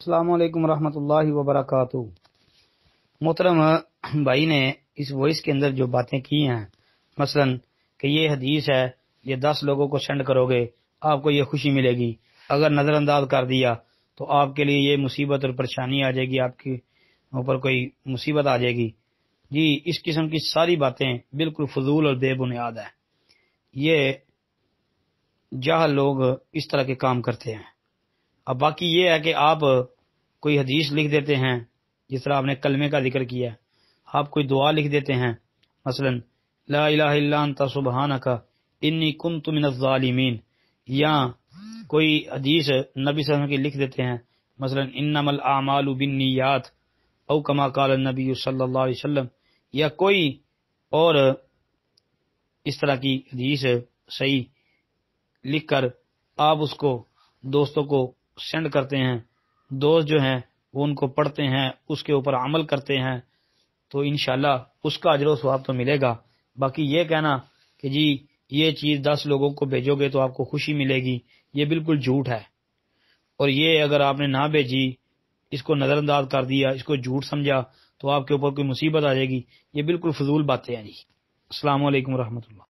السلام علیکم ورحمۃ اللہ وبرکاتہ۔ محترم بھائی نے اس وائس کے اندر جو باتیں کی ہیں، مثلا کہ یہ حدیث ہے، یہ 10 لوگوں کو سینڈ کرو گے آپ کو یہ خوشی ملے گی، اگر نظر انداز کر دیا تو آپ کے لیے یہ مصیبت اور پریشانی آ جائے گی، آپ کے اوپر کوئی مصیبت آ جائے گی۔ جی اس قسم کی ساری باتیں بالکل فضول اور بے بنیاد ہے۔ یہ جاہل لوگ اس طرح کے کام کرتے ہیں۔ اب باقی یہ ہے کہ آپ کوئی حدیث لکھ دیتے ہیں، جس طرح آپ نے کلمے کا ذکر کیا، آپ کوئی دعا لکھ دیتے ہیں، مثلا لا الہ الا انت سبحانک انی کنت من الظالمین، یا کوئی حدیث نبی صلی اللہ علیہ وسلم کی لکھ دیتے ہیں، مثلا انما الاعمال بالنیات او کما قال النبی صلی اللہ علیہ وسلم، یا کوئی اور اس طرح کی حدیث صحیح لکھ کر آپ اس کو دوستوں کو سینڈ کرتے ہیں، دوست جو ہیں وہ ان کو پڑھتے ہیں، اس کے اوپر عمل کرتے ہیں، تو انشاءاللہ اس کا اجر و ثواب تو ملے گا۔ باقی یہ کہنا کہ جی یہ چیز 10 لوگوں کو بھیجو گے تو آپ کو خوشی ملے گی، یہ بالکل جھوٹ ہے۔ اور یہ اگر آپ نے نہ بھیجی، اس کو نظر انداز کر دیا، اس کو جھوٹ سمجھا تو آپ کے اوپر کوئی مصیبت آ جائے گی، یہ بالکل فضول باتیں ہیں جی۔ السلام علیکم ورحمۃ اللہ۔